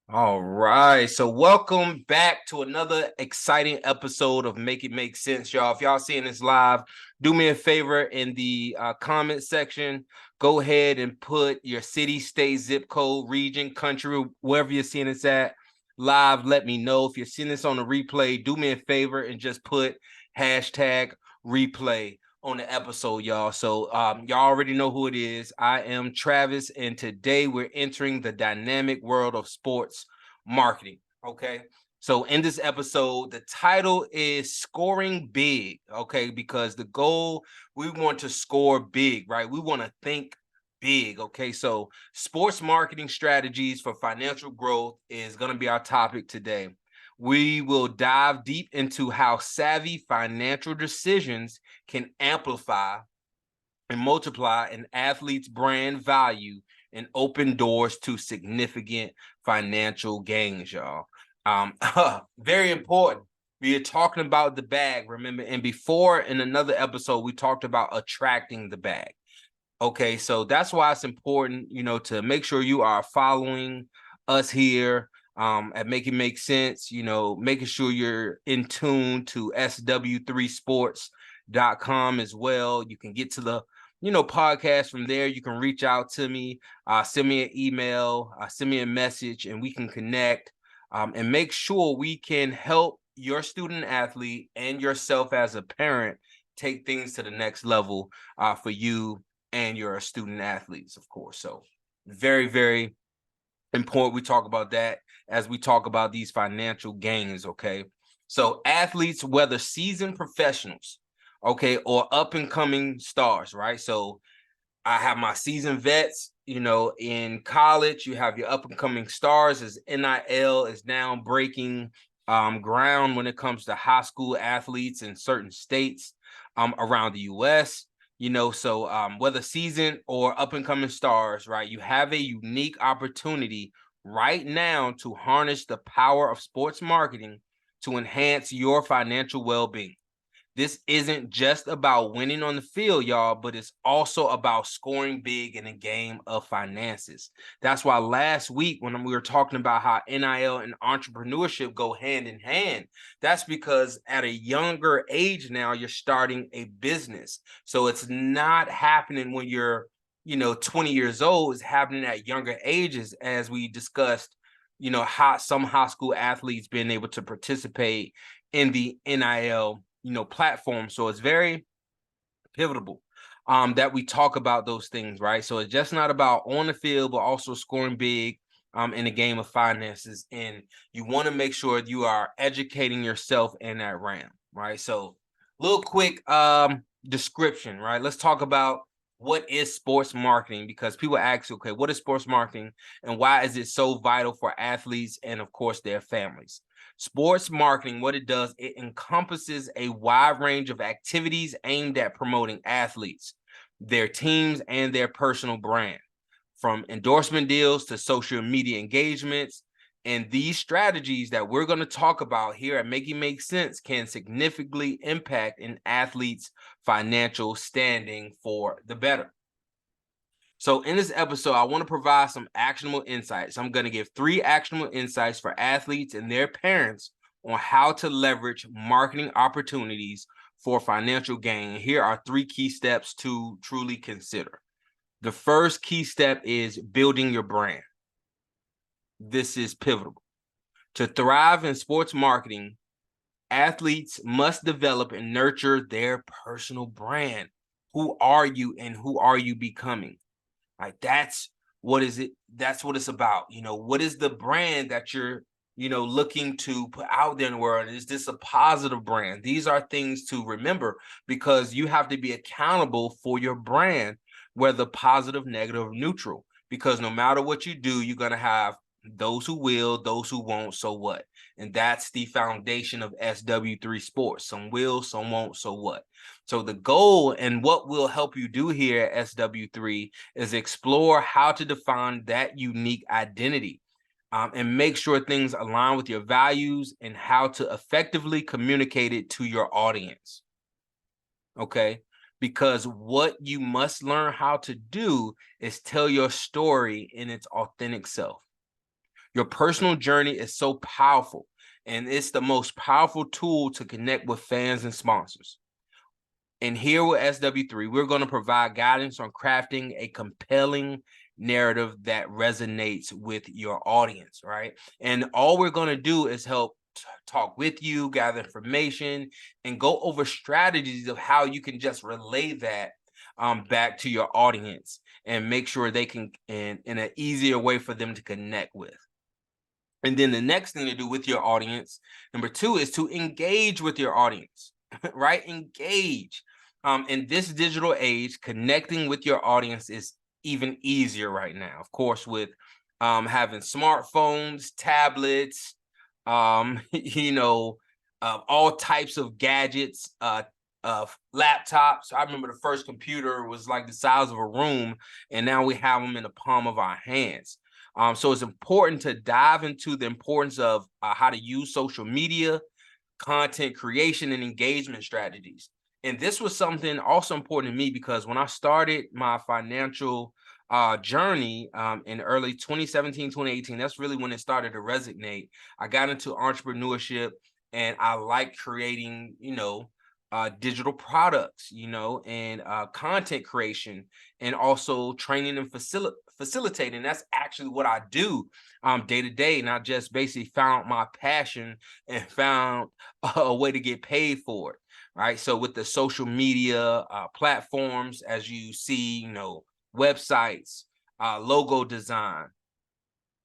All right. So welcome back to another exciting episode of Make It Make Sense, y'all. If y'all seeing this live, do me a favor in the comment section. Go ahead and put your city, state, zip code, region, country, wherever you're seeing this at live. Let me know. If you're seeing this on the replay, do me a favor and just put hashtag replay on the episode, y'all. So y'all already know who it is. I am Travis, and today we're entering the dynamic world of sports marketing. Okay. So in this episode, the title is Scoring Big. Okay, because the goal, we want to score big, right? We want to think big. Okay. So sports marketing strategies for financial growth is going to be our topic today. We will dive deep into how savvy financial decisions can amplify and multiply an athlete's brand value and open doors to significant financial gains, y'all. Very important. We are talking about the bag, remember, and before in another episode, we talked about attracting the bag. Okay, so that's why it's important, to make sure you are following us here at Make It Make Sense, making sure you're in tune to sw3sports.com as well. You can get to the, podcast from there. You can reach out to me, send me an email, send me a message, and we can connect and make sure we can help your student athlete and yourself as a parent take things to the next level for you and you're a student athletes, of course. So very, very important. We talk about that as we talk about these financial gains. Okay. So athletes, whether seasoned professionals, okay, or up and coming stars, right? So I have my seasoned vets, in college, you have your up and coming stars as NIL is now breaking ground when it comes to high school athletes in certain states around the US. So whether seasoned or up and coming stars, right, you have a unique opportunity right now to harness the power of sports marketing to enhance your financial well-being. This isn't just about winning on the field, y'all, but it's also about scoring big in a game of finances. That's why last week, when we were talking about how NIL and entrepreneurship go hand in hand, that's because at a younger age now, you're starting a business. So it's not happening when you're, 20 years old. It's happening at younger ages, as we discussed, how some high school athletes being able to participate in the NIL platform. So it's very pivotal that we talk about those things, right? So it's just not about on the field, but also scoring big in a game of finances. And you want to make sure you are educating yourself in that realm, right? So little quick description, right? Let's talk about what is sports marketing, because people ask, okay, what is sports marketing and why is it so vital for athletes and of course their families? Sports marketing, what it does, it encompasses a wide range of activities aimed at promoting athletes, their teams, and their personal brand, from endorsement deals to social media engagements. And these strategies that we're going to talk about here at Make It Make Sense can significantly impact an athlete's financial standing for the better. So in this episode, I want to provide some actionable insights. I'm going to give 3 actionable insights for athletes and their parents on how to leverage marketing opportunities for financial gain. Here are 3 key steps to truly consider. The first key step is building your brand. This is pivotal. To thrive in sports marketing, athletes must develop and nurture their personal brand. Who are you and who are you becoming? Like that's what it's about. What is the brand that you're, looking to put out there in the world? Is this a positive brand? These are things to remember, because you have to be accountable for your brand, whether positive, negative, or neutral. Because no matter what you do, you're going to have those who will, those who won't, so what? And that's the foundation of SW3 Sports. Some will, some won't, so what? So the goal and what we'll help you do here at SW3 is explore how to define that unique identity and make sure things align with your values and how to effectively communicate it to your audience. Okay? Because what you must learn how to do is tell your story in its authentic self. Your personal journey is so powerful, and it's the most powerful tool to connect with fans and sponsors. And here with SW3, we're going to provide guidance on crafting a compelling narrative that resonates with your audience, right? And all we're going to do is help talk with you, gather information, and go over strategies of how you can just relay that back to your audience and make sure they can, in an easier way for them to connect with. And then the next thing to do with your audience, number 2, is to engage with your audience, right? Engage. In this digital age, connecting with your audience is even easier right now. Of course, with having smartphones, tablets, all types of gadgets, laptops. I remember the first computer was like the size of a room, and now we have them in the palm of our hands. So it's important to dive into the importance of how to use social media, content creation, and engagement strategies. And this was something also important to me because when I started my financial journey in early 2017, 2018, that's really when it started to resonate. I got into entrepreneurship, and I like creating, digital products, and content creation, and also training and facilitating. That's actually what I do day to day. And I just basically found my passion and found a way to get paid for it. Right. So with the social media platforms, as you see, websites, logo design,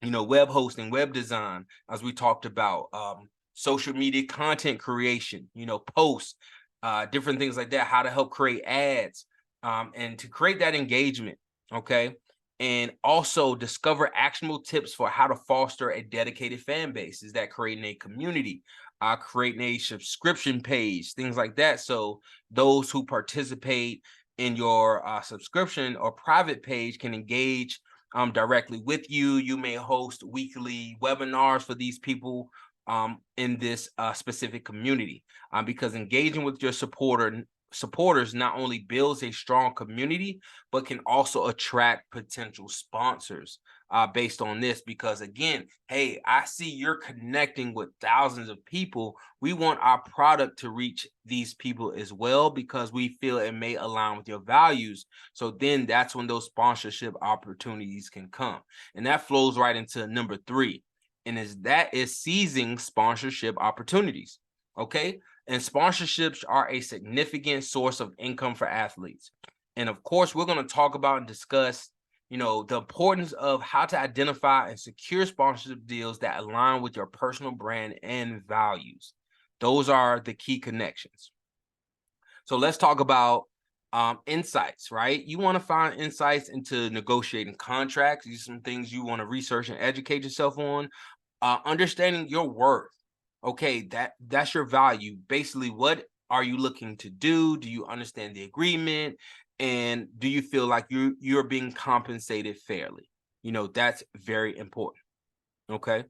web hosting, web design, as we talked about, social media content creation, posts, different things like that, how to help create ads, and to create that engagement. Okay. And also discover actionable tips for how to foster a dedicated fan base. Is that creating a community, creating a subscription page, things like that. So those who participate in your subscription or private page can engage directly with you. You may host weekly webinars for these people in this specific community, because engaging with your supporters not only builds a strong community, but can also attract potential sponsors based on this. Because again, hey, I see you're connecting with thousands of people. We want our product to reach these people as well, because we feel it may align with your values. So then that's when those sponsorship opportunities can come. And that flows right into number 3. And that is seizing sponsorship opportunities. Okay. And sponsorships are a significant source of income for athletes. And of course, we're going to talk about and discuss, the importance of how to identify and secure sponsorship deals that align with your personal brand and values. Those are the key connections. So let's talk about insights, right? You want to find insights into negotiating contracts. These are some things you want to research and educate yourself on. Understanding your worth. Okay, that's your value. Basically, what are you looking to do? Do you understand the agreement? And do you feel like you're being compensated fairly? That's very important. Okay.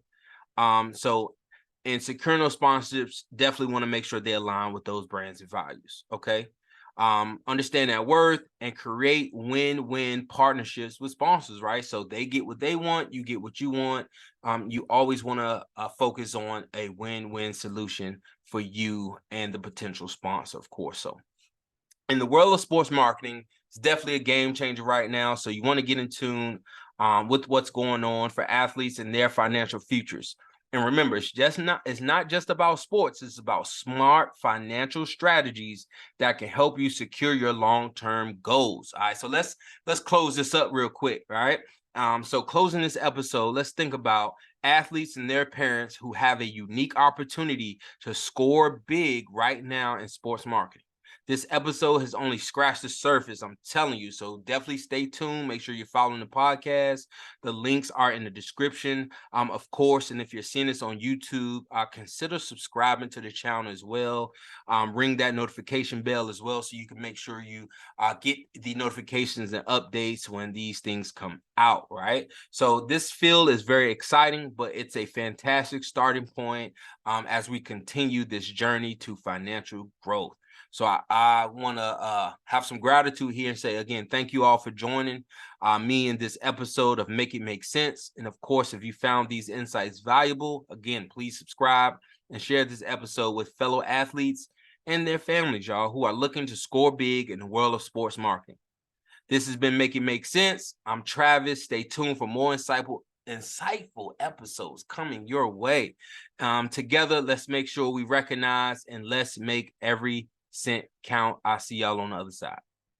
So in securing those sponsorships, definitely want to make sure they align with those brands and values. Okay. Understand that worth and create win-win partnerships with sponsors, right? So they get what they want, you get what you want. You always want to focus on a win-win solution for you and the potential sponsor, of course. So in the world of sports marketing, it's definitely a game changer right now. So you want to get in tune with what's going on for athletes and their financial futures. And remember, it's not just about sports. It's about smart financial strategies that can help you secure your long-term goals. All right. So let's close this up real quick. All right. So closing this episode, let's think about athletes and their parents who have a unique opportunity to score big right now in sports marketing. This episode has only scratched the surface, I'm telling you. So definitely stay tuned. Make sure you're following the podcast. The links are in the description, of course. And if you're seeing this on YouTube, consider subscribing to the channel as well. Ring that notification bell as well, so you can make sure you get the notifications and updates when these things come out, right? So this field is very exciting, but it's a fantastic starting point as we continue this journey to financial growth. So I want to have some gratitude here and say, again, thank you all for joining me in this episode of Make It Make Sense. And of course, if you found these insights valuable, again, please subscribe and share this episode with fellow athletes and their families, y'all, who are looking to score big in the world of sports marketing. This has been Make It Make Sense. I'm Travis. Stay tuned for more insightful episodes coming your way. Together, let's make sure we recognize and let's make every cent count. I'll see y'all on the other side.